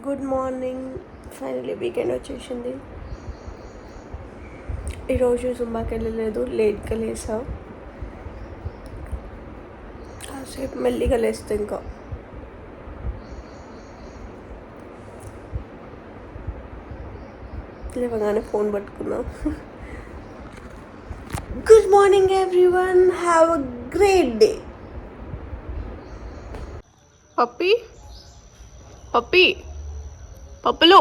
Good morning. Finally weekend వచ్చేసింది. ఈరోజు జుంబాకి వెళ్ళలేదు, లేట్గా లేసా. కాసేపు మెల్లిగా లేస్తే ఇంకా లేవగానే ఫోన్ పట్టుకున్నా. Good morning everyone, have a great day. Puppy puppy పప్పులు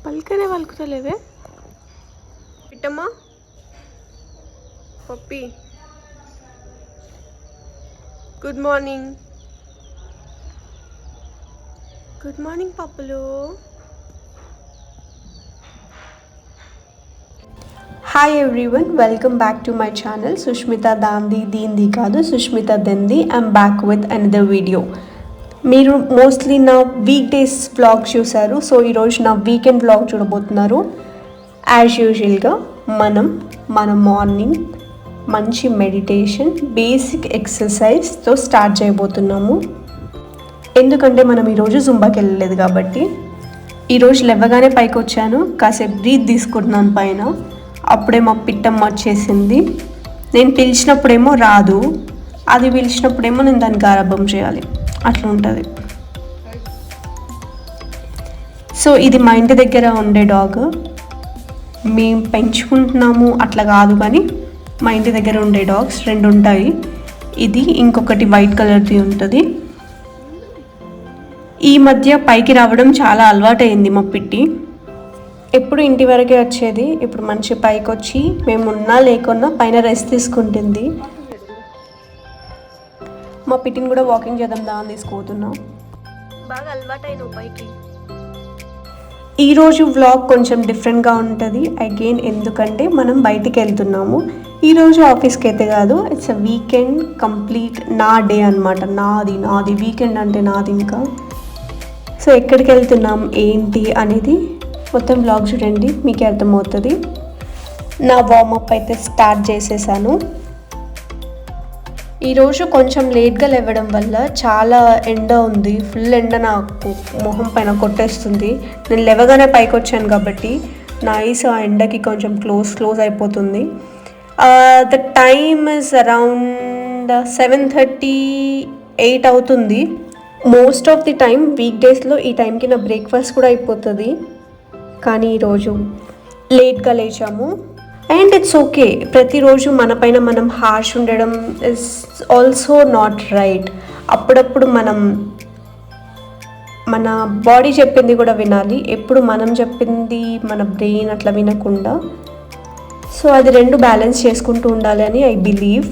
పలుకనే పలుకుతలేవే. పిట్టమ్మా, puppy, good morning. Good morning పప్పులు. Hi everyone, welcome back to my channel Sushmita దాంది దీంది కాదు, సుష్మిత దెంది. I'm back with another video. మీరు మోస్ట్లీ నా వీక్ డేస్ వ్లాగ్ చూసారు, సో ఈరోజు నా వీకెండ్ వ్లాగ్ చూడబోతున్నారు. యాజ్ యూజువల్గా మన మార్నింగ్ మంచి మెడిటేషన్, బేసిక్ ఎక్సర్సైజ్తో స్టార్ట్ చేయబోతున్నాము. ఎందుకంటే మనం ఈరోజు జుంబాకి వెళ్ళలేదు కాబట్టి. ఈరోజు లేవగానే పైకి వచ్చాను, కాసేపు బ్రీత్ తీసుకుంటున్నాను పైన. అప్పుడే మా పిట్టమ్మ వచ్చేసింది. నేను పిలిచినప్పుడేమో రాదు, అది పిలిచినప్పుడేమో నేను దాన్ని గారాబం చేయాలి, అట్లా ఉంటుంది. సో ఇది మా ఇంటి దగ్గర ఉండే డాగ్. మేము పెంచుకుంటున్నాము అట్లా కాదు, కానీ మా ఇంటి దగ్గర ఉండే డాగ్స్ 2 ఉంటాయి. ఇది ఇంకొకటి వైట్ కలర్ది ఉంటుంది. ఈ మధ్య పైకి రావడం చాలా అలవాటైంది మా పిట్టి. ఎప్పుడు ఇంటి వరకే వచ్చేది, ఇప్పుడు మంచి పైకి వచ్చి మేము ఉన్నా లేకున్నా పైన రెస్ట్ తీసుకుంటుంది. మా పిట్టిని కూడా వాకింగ్ చేద్దాం దాన్ని తీసుకుపోతున్నాం. బాగా అలవాటైన పైకి. ఈరోజు వ్లాగ్ కొంచెం డిఫరెంట్గా ఉంటుంది అగైన్, ఎందుకంటే మనం బయటికి వెళ్తున్నాము. ఈరోజు ఆఫీస్కి అయితే కాదు, ఇట్స్ అ వీకెండ్ కంప్లీట్ నా డే అనమాట. నాది వీకెండ్ అంటే నాది. ఇంకా సో ఎక్కడికి వెళ్తున్నాం ఏంటి అనేది మొత్తం వ్లాగ్ చూడండి, మీకే అర్థమవుతుంది. నా వార్మప్ అయితే స్టార్ట్ చేసేసాను. ఈరోజు కొంచెం లేట్గా లేవడం వల్ల చాలా ఎండ ఉంది, ఫుల్ ఎండ నాకు మొహం పైన కొట్టేస్తుంది. నేను లేవగానే పైకి వచ్చాను కాబట్టి నా ఐస్ ఆ ఎండకి కొంచెం క్లోజ్ అయిపోతుంది. ద టైమ్ ఇస్ అరౌండ్ 7:38 అవుతుంది. Most of the time week డేస్లో ఈ టైంకి నా బ్రేక్ఫాస్ట్ కూడా అయిపోతుంది, కానీ ఈరోజు లేట్గా లేచాము. అండ్ ఇట్స్ ఓకే, ప్రతిరోజు మన పైన మనం హార్ష్ ఉండడం ఇస్ ఆల్సో నాట్ రైట్. అప్పుడప్పుడు మన బాడీ చెప్పింది కూడా వినాలి, ఎప్పుడు మనం చెప్పింది మన బ్రెయిన్ అట్లా వినకుండా. సో అది 2 బ్యాలెన్స్ చేసుకుంటూ ఉండాలి అని ఐ బిలీవ్.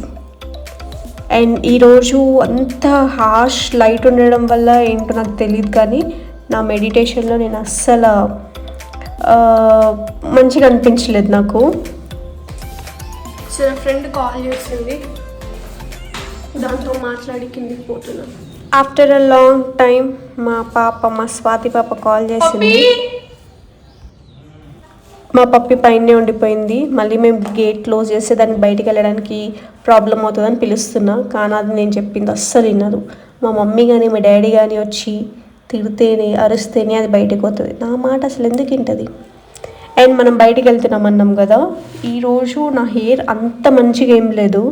అండ్ ఈరోజు అంత హార్ష్ లైట్ ఉండడం వల్ల ఏంటో నాకు తెలియదు, కానీ నా మెడిటేషన్లో నేను అస్సలు మంచిగా అనిపించలేదు నాకు. సో నా ఫ్రెండ్ కాల్ చేసింది, దాంతో మాట్లాడి కిందికి పోతున్నాను. ఆఫ్టర్ అ లాంగ్ టైం మా స్వాతి పాప కాల్ చేసింది. మా పప్పి పైనే ఉండిపోయింది. మళ్ళీ మేము గేట్ క్లోజ్ చేస్తే దానికి బయటికి వెళ్ళడానికి ప్రాబ్లం అవుతుందని పిలుస్తున్నా, కానీ అది నేను చెప్పింది అస్సలు వినదు. మా మమ్మీ కానీ మా డాడీ కానీ వచ్చి తిడితేనే అరుస్తేనే అది బయటకు పోతుంది, నా మాట అసలు ఎందుకు వింటుంది. అండ్ మనం బయటికి వెళ్తున్నామన్నాం కదా, ఈరోజు నా హెయిర్ అంత మంచిగా ఏం లేదు,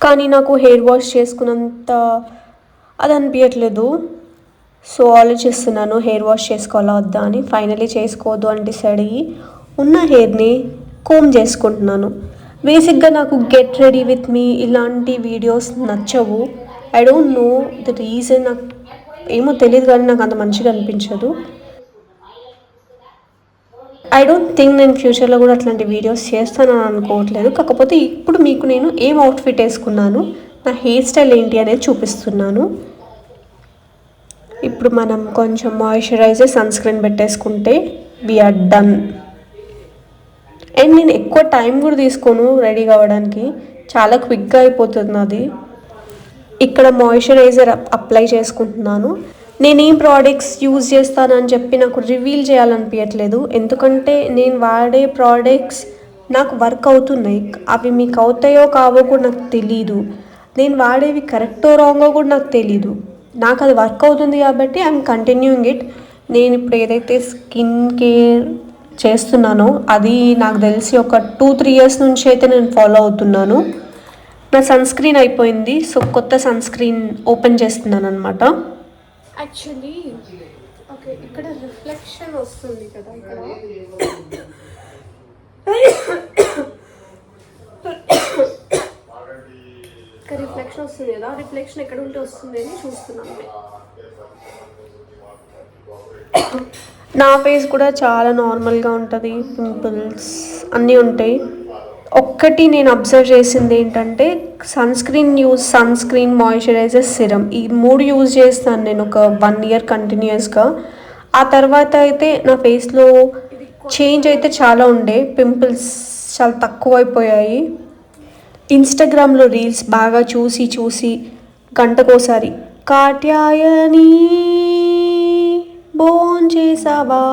కానీ నాకు హెయిర్ వాష్ చేసుకున్నంత అది అనిపించట్లేదు. సో ఆలోచిస్తున్నాను హెయిర్ వాష్ చేసుకోవాలా వద్దా అని. ఫైనలీ చేసుకోవద్దు అని డిసైడ్ అయ్యి ఉన్న హెయిర్ని కోమ్ చేసుకుంటున్నాను. బేసిక్గా నాకు గెట్ రెడీ విత్ మీ ఇలాంటి వీడియోస్ నచ్చవు. I don't know the reason, నాకు ఏమో తెలియదు, కానీ నాకు అంత మంచిగా అనిపించదు. ఐ డోంట్ థింక్ నేను ఫ్యూచర్లో కూడా అట్లాంటి వీడియోస్ చేస్తానని అనుకోవట్లేదు. కాకపోతే ఇప్పుడు మీకు నేను ఏం అవుట్ఫిట్ వేసుకున్నాను, నా హెయిర్ స్టైల్ ఏంటి అనేది చూపిస్తున్నాను. ఇప్పుడు మనం కొంచెం మాయిశ్చరైజర్, సన్ స్క్రీన్ పెట్టేసుకుంటే వీఆర్ డన్. అండ్ నేను ఎక్కువ టైం కూడా తీసుకోను రెడీ కావడానికి, చాలా క్విక్గా అయిపోతుంది నాది. ఇక్కడ మాయిశ్చరైజర్ అప్లై చేసుకుంటున్నాను. నేనేం ప్రోడక్ట్స్ యూజ్ చేస్తానని చెప్పి నాకు రివీల్ చేయాలనిపించట్లేదు, ఎందుకంటే నేను వాడే ప్రోడక్ట్స్ నాకు వర్క్ అవుతున్నాయి. అవి మీకు అవుతాయో కావో కూడా నాకు తెలీదు, నేను వాడేవి కరెక్టో రాంగో కూడా నాకు తెలీదు. నాకు అది వర్క్ అవుతుంది కాబట్టి ఐఎమ్ కంటిన్యూయింగ్ ఇట్. నేను ఇప్పుడు ఏదైతే స్కిన్ కేర్ చేస్తున్నానో అది నాకు తెలిసి ఒక 2-3 ఇయర్స్ నుంచి అయితే నేను ఫాలో అవుతున్నాను. నా సన్ స్క్రీన్ అయిపోయింది, సో కొత్త సన్ స్క్రీన్ ఓపెన్ చేస్తున్నాను అనమాట. యాక్చువల్లీ ఓకే, ఇక్కడ రిఫ్లెక్షన్ వస్తుంది కదా, ఇక్కడ రిఫ్లెక్షన్ వస్తుంది కదా, రిఫ్లెక్షన్ ఎక్కడ ఉంటే వస్తుంది అని చూస్తున్నాను. నా ఫేస్ కూడా చాలా నార్మల్గా ఉంటుంది, పింపుల్స్ అన్నీ ఉంటాయి. ఒక్కటి నేను అబ్జర్వ్ చేసింది ఏంటంటే సన్ స్క్రీన్, మాయిశ్చరైజర్, సిరమ్ ఈ 3 యూజ్ చేస్తాను నేను ఒక 1 ఇయర్ కంటిన్యూస్గా. ఆ తర్వాత అయితే నా ఫేస్లో చేంజ్ అయితే చాలా ఉండే, పింపుల్స్ చాలా తక్కువ అయిపోయాయి. ఇన్స్టాగ్రామ్లో రీల్స్ బాగా చూసి గంటకోసారి కాట్యాయని బోన్ చేసావా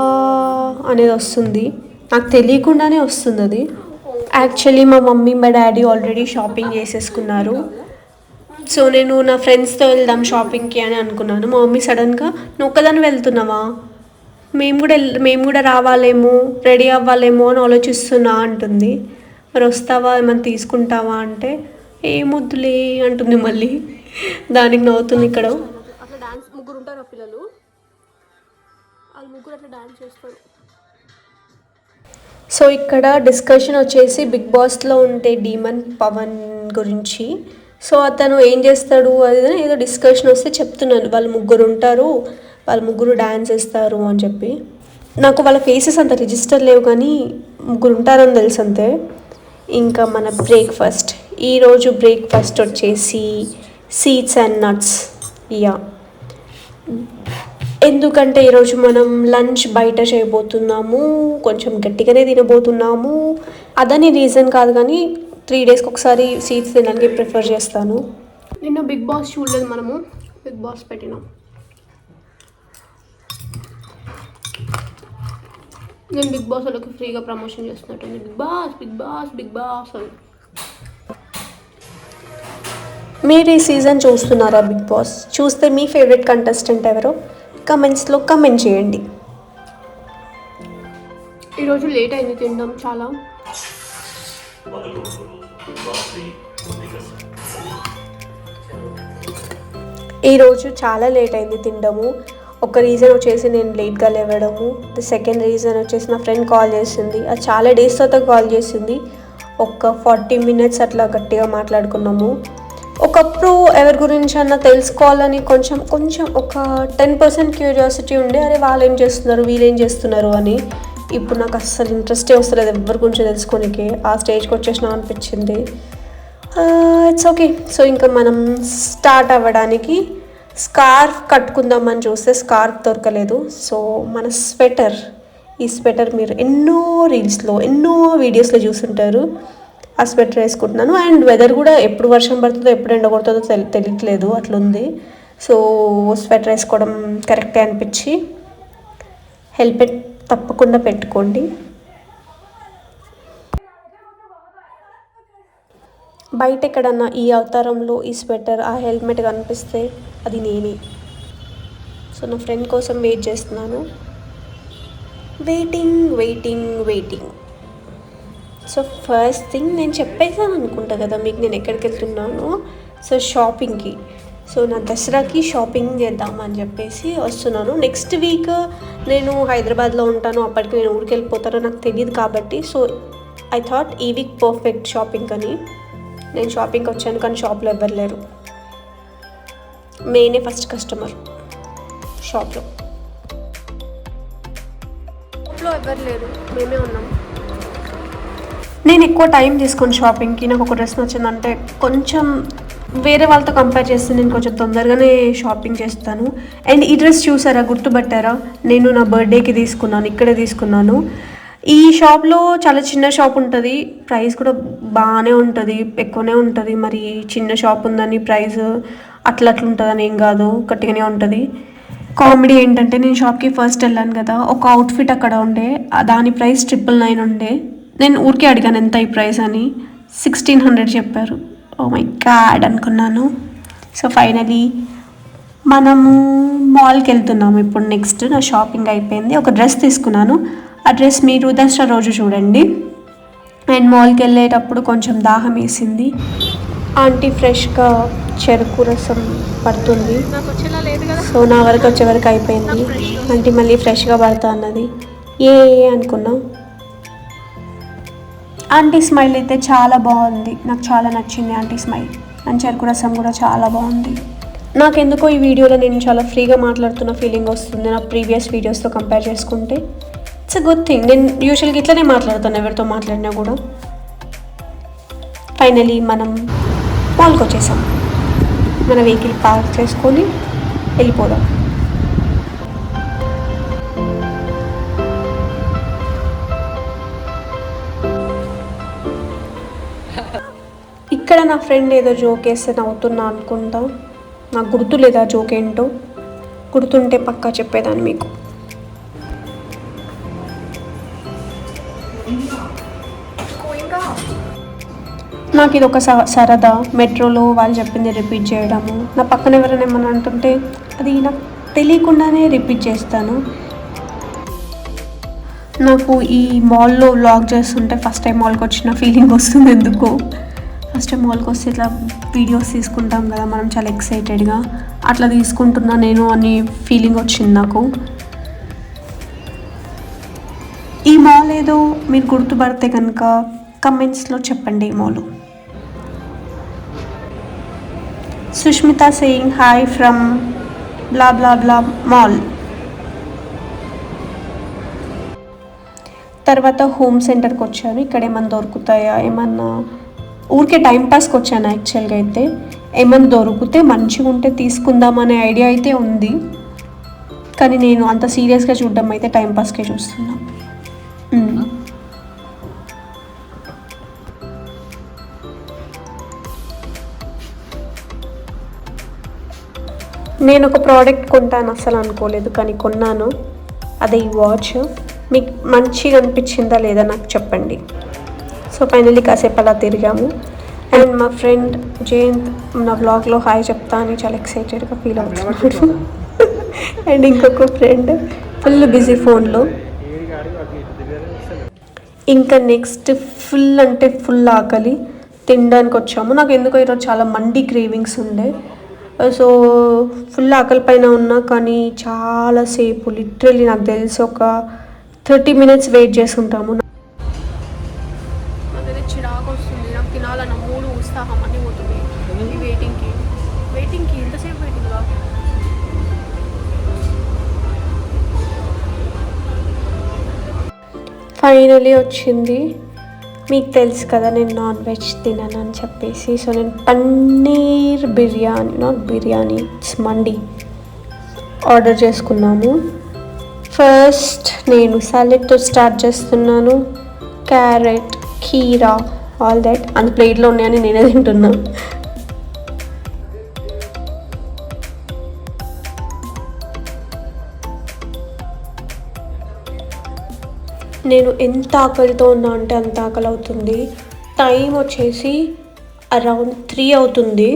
అనేది వస్తుంది, నాకు తెలియకుండానే వస్తుంది అది. యాక్చువల్లీ మా మమ్మీ మా డాడీ ఆల్రెడీ షాపింగ్ చేసేసుకున్నారు. సో నేను నా ఫ్రెండ్స్తో వెళ్దాం షాపింగ్కి అని అనుకున్నాను. మా మమ్మీ సడన్గా నువ్వు ఒక్కదాన్ని వెళ్తున్నావా, మేము కూడా రావాలేమో, రెడీ అవ్వాలేమో అని ఆలోచిస్తున్నా అంటుంది. మరి వస్తావా, ఏమైనా తీసుకుంటావా అంటే ఏమొద్దులే అంటుంది. మళ్ళీ దానికి నవ్వుతుంది. ఇక్కడ అట్లా డాన్స్ ముగ్గురు ఉంటారు పిల్లలు, వాళ్ళు ముగ్గురు అట్లా డాన్స్ చేస్తారు. సో ఇక్కడ డిస్కషన్ వచ్చేసి బిగ్ బాస్లో ఉంటే డీమన్ పవన్ గురించి. సో అతను ఏం చేస్తాడు అది ఏదో డిస్కషన్ వస్తే చెప్తున్నాను, వాళ్ళు ముగ్గురు ఉంటారు, వాళ్ళు ముగ్గురు డ్యాన్స్ వేస్తారు అని చెప్పి. నాకు వాళ్ళ ఫేసెస్ అంత రిజిస్టర్ లేవు కానీ ముగ్గురు ఉంటారని తెలుసు అంతే. ఇంకా మన బ్రేక్ఫాస్ట్, ఈరోజు బ్రేక్ఫాస్ట్ వచ్చేసి సీడ్స్ అండ్ నట్స్. ఎందుకంటే ఈరోజు మనం లంచ్ బయట చేయబోతున్నాము, కొంచెం గట్టిగానే తినబోతున్నాము. అదని రీజన్ కాదు కానీ 3 డేస్కి ఒకసారి సీడ్స్ తినడానికి ప్రిఫర్ చేస్తాను. నిన్న బిగ్ బాస్ చూడలేదు, మనము బిగ్ బాస్ పెట్టినాం. నేను బిగ్ బాస్ వాళ్ళకి ఫ్రీగా ప్రమోషన్ చేస్తున్నట్టుంది, Bigg Boss Bigg Boss Bigg Boss అని. మీరు ఈ సీజన్ చూస్తున్నారా బిగ్ బాస్? చూస్తే మీ ఫేవరెట్ కంటెస్టెంట్ ఎవరో కమెంట్స్లో కమెంట్ చేయండి. ఈరోజు లేట్ అయింది తినడం చాలా. ఈరోజు చాలా లేట్ అయింది తినడము. ఒక రీజన్ వచ్చేసి నేను లేట్గా లేవడము, ద సెకండ్ రీజన్ వచ్చేసి నా ఫ్రెండ్ కాల్ చేసింది. అది చాలా డేస్ తర్వాత కాల్ చేసింది. ఒక 40 మినిట్స్ అట్లా గట్టిగా మాట్లాడుకున్నాము. ఒకప్పుడు ఎవరి గురించి అన్నా తెలుసుకోవాలని కొంచెం ఒక 10% క్యూరియాసిటీ ఉండే, అరే వాళ్ళు ఏం చేస్తున్నారు, వీళ్ళేం చేస్తున్నారు అని. ఇప్పుడు నాకు అస్సలు ఇంట్రెస్టే వస్తలేదు ఎవరి గురించి తెలుసుకోనికి. ఆ స్టేజ్కి వచ్చేసినా అనిపించింది. It's okay. సో ఇంకా మనం స్టార్ట్ అవ్వడానికి స్కార్ఫ్ కట్టుకుందామని చూస్తే స్కార్ఫ్ దొరకలేదు. సో మన ఈ స్వెటర్ మీరు ఎన్నో రీల్స్లో ఎన్నో వీడియోస్లో చూసుంటారు. ఆ స్వెటర్ వేసుకుంటున్నాను. అండ్ వెదర్ కూడా ఎప్పుడు వర్షం పడుతుందో ఎప్పుడు ఎండ కొడుతుందో తెలియట్లేదు, అట్లుంది. సో స్వెటర్ వేసుకోవడం కరెక్టే అనిపించి హెల్మెట్ తప్పకుండా పెట్టుకోండి. బయట ఎక్కడన్నా ఈ అవతారంలో ఈ స్వెటర్ ఆ హెల్మెట్ కనిపిస్తే అది నేనే. సో నా ఫ్రెండ్ కోసం వెయిట్ చేస్తున్నాను. వెయిటింగ్. సో ఫస్ట్ థింగ్ నేను చెప్పేసాను అనుకుంటా కదా మీకు నేను ఎక్కడికి వెళ్తున్నాను. సో షాపింగ్కి. సో నా దసరాకి షాపింగ్ చేద్దామని చెప్పేసి వస్తున్నాను. నెక్స్ట్ వీక్ నేను హైదరాబాద్లో ఉంటాను, అప్పటికి నేను ఊరికి వెళ్ళిపోతానో నాకు తెలియదు కాబట్టి సో ఐ థాట్ ఈ వీక్ పర్ఫెక్ట్ షాపింగ్ అని నేను షాపింగ్కి వచ్చాను. కానీ షాప్లో ఎవ్వరు లేరు, నేనే ఫస్ట్ కస్టమర్. షాప్లో ఎవ్వరు లేరు, మేమే ఉన్నాం. నేను ఎక్కువ టైం తీసుకోను షాపింగ్కి. నాకు ఒక డ్రెస్ నచ్చిందంటే కొంచెం వేరే వాళ్ళతో కంపేర్ చేస్తే నేను కొంచెం తొందరగానే షాపింగ్ చేస్తాను. అండ్ ఈ డ్రెస్ చూసారా, గుర్తుపట్టారా? నేను నా బర్త్డేకి తీసుకున్నాను, ఇక్కడే తీసుకున్నాను. ఈ షాప్లో చాలా చిన్న షాప్ ఉంటుంది, ప్రైస్ కూడా బాగానే ఉంటుంది, ఎక్కువనే ఉంటుంది. మరి చిన్న షాప్ ఉందని ప్రైస్ అట్లా ఉంటుందని ఏం కాదు, గట్టిగానే ఉంటుంది. కామెడీ ఏంటంటే నేను షాప్కి ఫస్ట్ వెళ్ళాను కదా, ఒక అవుట్ఫిట్ అక్కడ ఉండే, దాని ప్రైస్ 999 ఉండే. నేను ఊరికే అడిగాను ఎంత ఈ ప్రైస్ అని, 1600 చెప్పారు. ఓ మై గాడ్ అనుకున్నాను. సో ఫైనలీ మనము మాల్కి వెళ్తున్నాము ఇప్పుడు. నెక్స్ట్ నా షాపింగ్ అయిపోయింది. ఒక డ్రెస్ తీసుకున్నాను. ఆ డ్రెస్ మీరు దసరా రోజు చూడండి. అండ్ మాల్కి వెళ్ళేటప్పుడు కొంచెం దాహం వేసింది. ఆంటీ ఫ్రెష్గా చెరుకు రసం పడుతుంది. సో నా వరకు వచ్చే వరకు అయిపోయింది. ఆంటీ మళ్ళీ ఫ్రెష్గా పడతా అన్నది. ఏ అనుకున్నాం. ఆంటీ స్మైల్ అయితే చాలా బాగుంది. నాకు చాలా నచ్చింది ఆంటీ స్మైల్. అండ్ చెరుకు రసం కూడా చాలా బాగుంది. నాకెందుకో ఈ వీడియోలో నేను చాలా ఫ్రీగా మాట్లాడుతున్న ఫీలింగ్ వస్తుంది నా ప్రీవియస్ వీడియోస్తో కంపేర్ చేసుకుంటే. It's a good thing. నేను యూజువల్గా ఇట్లనే మాట్లాడుతాను ఎవరితో మాట్లాడినా కూడా. ఫైనలీ మనం మాల్కి వచ్చేసాం. మన వెహికల్ పార్క్ చేసుకొని వెళ్ళిపోదాం. ఇక్కడ నా ఫ్రెండ్ ఏదో జోక్ వేస్తే నవ్వుతున్నా అనుకుంటా. నాకు గుర్తు లేదా జోక్ ఏంటో. గుర్తుంటే పక్కా చెప్పేదాన్ని మీకు. నాకు ఇది ఒక సరదా. మెట్రోలో వాళ్ళు చెప్పింది రిపీట్ చేయడము. నా పక్కన ఎవరైనా ఏమన్నా అంటుంటే అది నాకు తెలియకుండానే రిపీట్ చేస్తాను. నాకు ఈ మాల్లో వ్లాగ్ చేస్తుంటే ఫస్ట్ టైం మాల్కి వచ్చిన ఫీలింగ్ వస్తుంది ఎందుకో. ఫస్ట్ టైం మాల్కి వస్తే ఇట్లా వీడియోస్ తీసుకుంటాం కదా మనం చాలా ఎక్సైటెడ్గా, అట్లా తీసుకుంటున్నా నేను అని ఫీలింగ్ వచ్చింది నాకు. ఈ మాల్ ఏదో మీరు గుర్తుపడితే కనుక కమెంట్స్లో చెప్పండి. ఈ mall Sushmita saying hi from blah blah blah mall. తర్వాత హోమ్ సెంటర్కి వచ్చాను. ఇక్కడ ఏమన్నా దొరుకుతాయా, ఏమన్నా ఊరికే టైంపాస్కి వచ్చాను యాక్చువల్గా. అయితే ఏమన్నా దొరికితే మంచిగా ఉంటే తీసుకుందామనే ఐడియా అయితే ఉంది. కానీ నేను అంత సీరియస్గా చూడడం అయితే టైంపాస్కే చూస్తున్నా. నేను ఒక ప్రోడక్ట్ కొంటాను అసలు అనుకోలేదు, కానీ కొన్నాను. అదే ఈ వాచ్. మీకు మంచిగా అనిపించిందా లేదా నాకు చెప్పండి. సో ఫైనల్లీ కాసేపు అలా తిరిగాము. అండ్ మా ఫ్రెండ్ జయంత్ నా బ్లాగ్లో హాయ్ చెప్తా అని చాలా ఎక్సైటెడ్గా ఫీల్ అవుతున్నాడు. అండ్ ఇంకొక ఫ్రెండ్ ఫుల్ బిజీ ఫోన్లో. ఇంకా నెక్స్ట్ ఫుల్ అంటే ఫుల్ ఆకలి, తినడానికి వచ్చాము. నాకు ఎందుకో ఈరోజు చాలా మండి క్రేవింగ్స్ ఉండే. సో ఫుల్ ఆకలి పైన ఉన్నా, కానీ చాలాసేపు లిటరలీ నాకు తెలిసి ఒక 30 minutes వెయిట్ చేసుకుంటాము. అదే చిరాకు వస్తుంది నాకు, తినాలన్న మూడు ఉత్సాహం అన్నీ పోతుంది ఈ వెయిటింగ్కి ఎంతసేపు వెయిటింగ్గా. ఫైనలీ వచ్చింది. మీకు తెలుసు కదా నేను నాన్ వెజ్ తినను అని చెప్పేసి. సో నేను paneer biryani, not biryani, it's mandi order చేసుకున్నాము. ఫస్ట్ నేను సాలెడ్తో స్టార్ట్ చేస్తున్నాను. క్యారెట్, కీరా, ఆల్ దట్ అంత ప్లేట్లో ఉన్నాయని నేనే తింటున్నా. నేను ఎంత ఆకలితో ఉన్నా అంటే అంత ఆకలి అవుతుంది. టైం వచ్చేసి అరౌండ్ 3 అవుతుంది.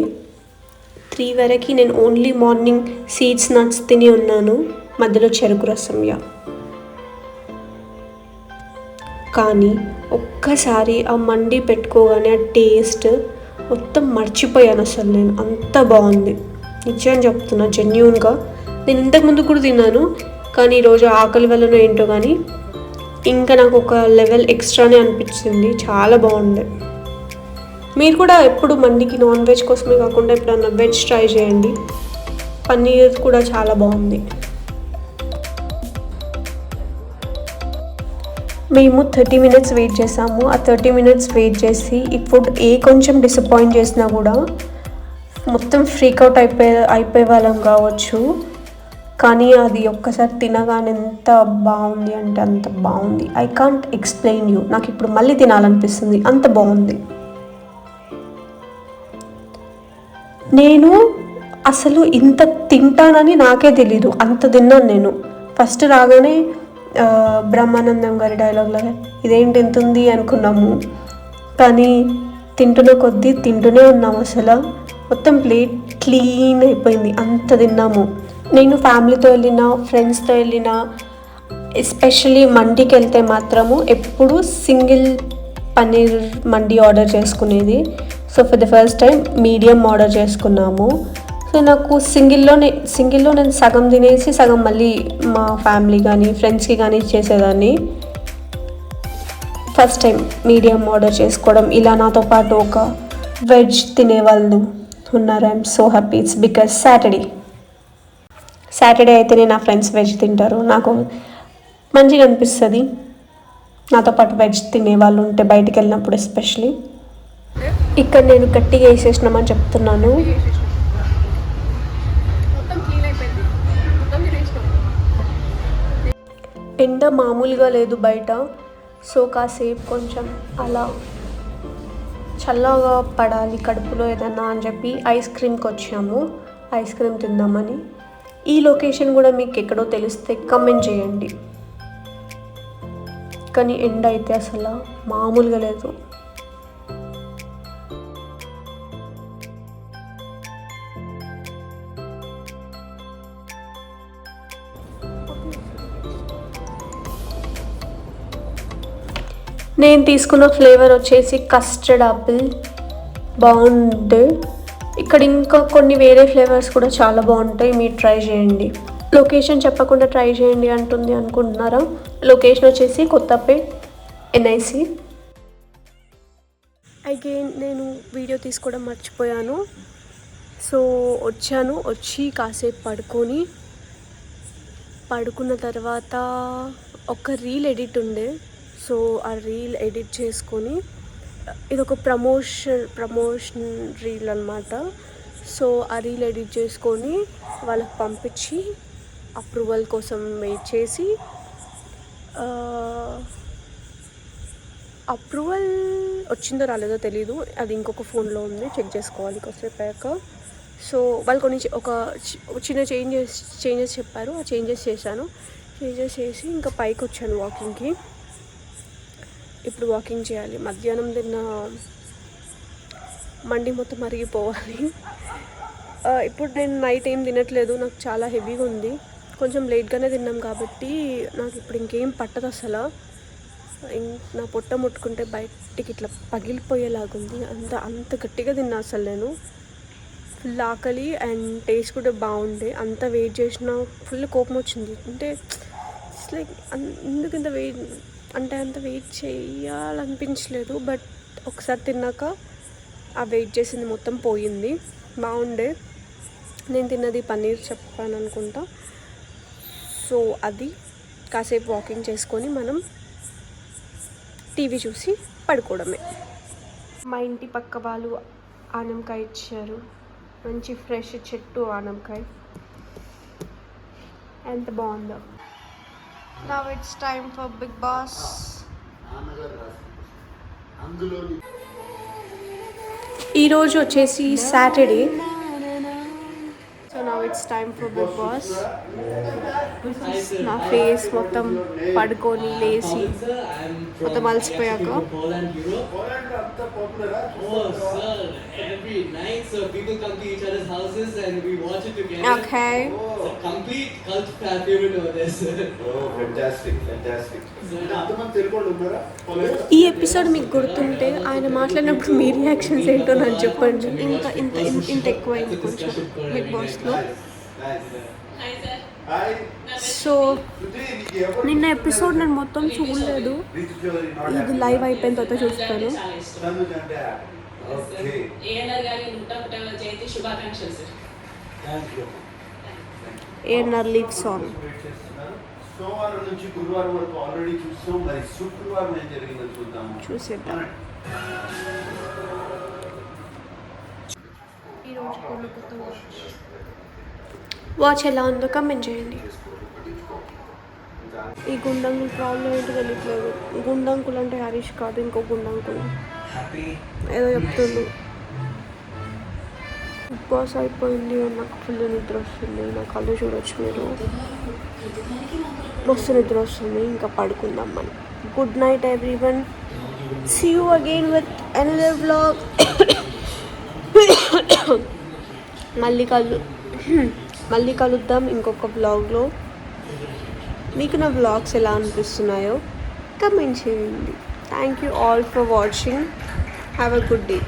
3 వరకు నేను ఓన్లీ మార్నింగ్ సీడ్స్ నట్స్ తిని ఉన్నాను, మధ్యలో చెరుకు రసం. కానీ ఒక్కసారి ఆ మండి పెట్టుకోగానే ఆ టేస్ట్ మొత్తం మర్చిపోయాను అసలు. నేను అంత బాగుంది నిజం చెప్తున్నా, జెన్యూన్గా. నేను ఇంతకుముందు కూడా తిన్నాను, కానీ ఈరోజు ఆకలి వల్లనో ఏంటో కానీ ఇంకా నాకు ఒక లెవెల్ ఎక్స్ట్రానే అనిపించింది. చాలా బాగుంది. మీరు కూడా ఎప్పుడు మండికి నాన్ వెజ్ కోసమే కాకుండా ఎప్పుడన్నా వెజ్ ట్రై చేయండి. పన్నీర్ కూడా చాలా బాగుంది. మేము 30 minutes వెయిట్ చేసాము. ఆ 30 minutes వెయిట్ చేసి ఈ ఫుడ్ కొంచెం డిసప్పాయింట్ చేసినా కూడా మొత్తం ఫ్రీక్అవుట్ అయిపోయే వాళ్ళం కావచ్చు. కానీ అది ఒక్కసారి తినగానే ఎంత బాగుంది అంటే అంత బాగుంది. I can't explain you. నాకు ఇప్పుడు మళ్ళీ తినాలనిపిస్తుంది, అంత బాగుంది. నేను అసలు ఇంత తింటానని నాకే తెలీదు, అంత తిన్నాను నేను. ఫస్ట్ రాగానే బ్రహ్మానందం గారి డైలాగ్లాగా ఇదేంటి ఎంత ఉంది అనుకున్నాము, కానీ తింటున్న కొద్దీ తింటూనే ఉన్నాము. అసలు మొత్తం ప్లేట్ క్లీన్ అయిపోయింది, అంత తిన్నాము. నేను ఫ్యామిలీతో వెళ్ళిన, ఫ్రెండ్స్తో వెళ్ళిన, ఎస్పెషలీ మండీకి వెళ్తే మాత్రము ఎప్పుడు సింగిల్ పన్నీర్ మండీ ఆర్డర్ చేసుకునేది. So for the first time medium order చేసుకున్నాము. సో నాకు సింగిల్లో నేను సగం తినేసి సగం మళ్ళీ మా ఫ్యామిలీ కానీ ఫ్రెండ్స్కి కానీ ఇచ్చేసేదాన్ని. ఫస్ట్ టైం మీడియం ఆర్డర్ చేసుకోవడం. ఇలా నాతో పాటు ఒక వెజ్ తినేవాళ్ళు ఉన్నారు. I'm so happy. It's because Saturday అయితేనే నా ఫ్రెండ్స్ వెజ్ తింటారు. నాకు మంచిగా అనిపిస్తుంది నాతో పాటు వెజ్ తినే వాళ్ళు ఉంటే, బయటికి వెళ్ళినప్పుడు ఎస్పెషలీ. ఇక్కడ నేను గట్టిగా వేసేసినామని చెప్తున్నాను. ఎండ మామూలుగా లేదు బయట. సో కాసేపు కొంచెం అలా చల్లగా పడాలి కడుపులో ఏదన్నా అని చెప్పి ఐస్ క్రీమ్కి వచ్చాము, ఐస్ క్రీమ్ తిందామని. ఈ లొకేషన్ కూడా మీకు ఎక్కడో తెలిస్తే కమెంట్ చేయండి. కానీ ఎండ అయితే అసలు మామూలుగా లేదు. నేను తీసుకున్న ఫ్లేవర్ వచ్చేసి కస్టర్డ్ యాపిల్, బాగుంది. ఇక్కడ ఇంకా కొన్ని వేరే ఫ్లేవర్స్ కూడా చాలా బాగుంటాయి, మీరు ట్రై చేయండి. లొకేషన్ చెప్పకుండా ట్రై చేయండి అంటుంది అనుకుంటున్నారా? లొకేషన్ వచ్చేసి కొత్తపేట్ NIC. అగైన్ నేను వీడియో తీసుకోవడం మర్చిపోయాను. సో వచ్చి కాసేపు పడుకున్న తర్వాత ఒక రీల్ ఎడిట్ ఉండే. సో ఆ రీల్ ఎడిట్ చేసుకొని, ఇది ఒక ప్రమోషన్ రీల్ అనమాట. సో ఆ రీల్ ఎడిట్ చేసుకొని వాళ్ళకి పంపించి అప్రూవల్ కోసం వెయిట్ చేసి, అప్రూవల్ వచ్చిందో రాలేదో తెలీదు, అది ఇంకొక ఫోన్లో ఉంది, చెక్ చేసుకోవాలి కాసేపు అయ్యాక. సో వాళ్ళు కొన్ని ఒక చిన్న చేంజెస్ చెప్పారు, ఆ చేంజెస్ చేసి ఇంకా పైకి వచ్చాను వాకింగ్కి. ఇప్పుడు వాకింగ్ చేయాలి. మధ్యాహ్నం తిన్న మండి మొత్తం మరిగిపోవాలి. ఇప్పుడు నేను నైట్ ఏం తినట్లేదు, నాకు చాలా హెవీగా ఉంది. కొంచెం లేట్గానే తిన్నాం కాబట్టి నాకు ఇప్పుడు ఇంకేం పట్టదు అసలు. నా పొట్ట ముట్టుకుంటే బయటికి ఇట్లా పగిలిపోయేలాగుంది, అంత గట్టిగా తిన్నా అసలు నేను. ఫుల్ ఆకలి అండ్ టేస్ట్ కూడా బాగుండే. అంత వెయిట్ చేసినా ఫుల్ కోపం వచ్చింది. అంటే ఇట్స్ లైక్ ఎందుకు ఇంత అంత వెయిట్ చేయాలనిపించలేదు. బట్ ఒకసారి తిన్నాక ఆ వెయిట్ చేసింది మొత్తం పోయింది, బాగుండే. నేను తిన్నది పన్నీర్ చెప్పాను అనుకుంటా. సో అది కాసేపు వాకింగ్ చేసుకొని మనం టీవీ చూసి పడుకోవడమే. మా ఇంటి పక్క వాళ్ళు ఆనపకాయ ఇచ్చారు, మంచి ఫ్రెష్ చెట్టు ఆనపకాయ, ఎంత బాగుందో. Now it's time for Big Boss. ఈరోజు వచ్చేసి Saturday. So now it's time for Big Boss. నా ఫేస్ మొత్తం పడుకొని లేచి మొత్తం అలసిపోయాక ఈ ఎపిసోడ్ మీకు గుర్తుంటే ఆయన మాట్లాడినప్పుడు మీ రియాక్షన్స్ ఏంటో నాకు చెప్పండి. ఇంత ఎక్కువైంది కొంచెం బిగ్ బాస్లో. సో నిన్న ఎపిసోడ్ నేను మొత్తం చూడలేదు, ఇది లైవ్ అయిపోయిన తర్వాత చూస్తాను. ఏఎన్ఆర్ లీవ్ సాంగ్ సోమవారం నుంచి గురువారం వరకు ఆల్రెడీ చూసాం. మరి శుక్రవారం ఏం జరిగిందో చూసేద్దాం. ఈరోజు కొన్ని కొత్త వాచ్ ఎలా ఉందో కమెంట్ చేయండి. ఈ గుండంకుల్ ప్రాబ్లం ఏంటో తెలియట్లేదు. గుండంకుల్ అంటే హరీష్ కాదు, ఇంకో గుండంకుల్ ఏదో చెప్తుండు. బిగ్ బాస్ అయిపోయింది, నాకు ఫుల్ నిద్ర వస్తుంది. నా కళ్ళు చూడొచ్చు మీరు, మస్తు నిద్ర వస్తుంది. ఇంకా పడుకుందాం మనం. Good night everyone. See you again with another vlog. మళ్ళీ కలుద్దాం ఇంకొక వ్లాగ్లో. మీకు నా వ్లాగ్స్ ఎలా అనిపిస్తున్నాయో కమెంట్ చేయండి. Thank you all for watching. Have a good day.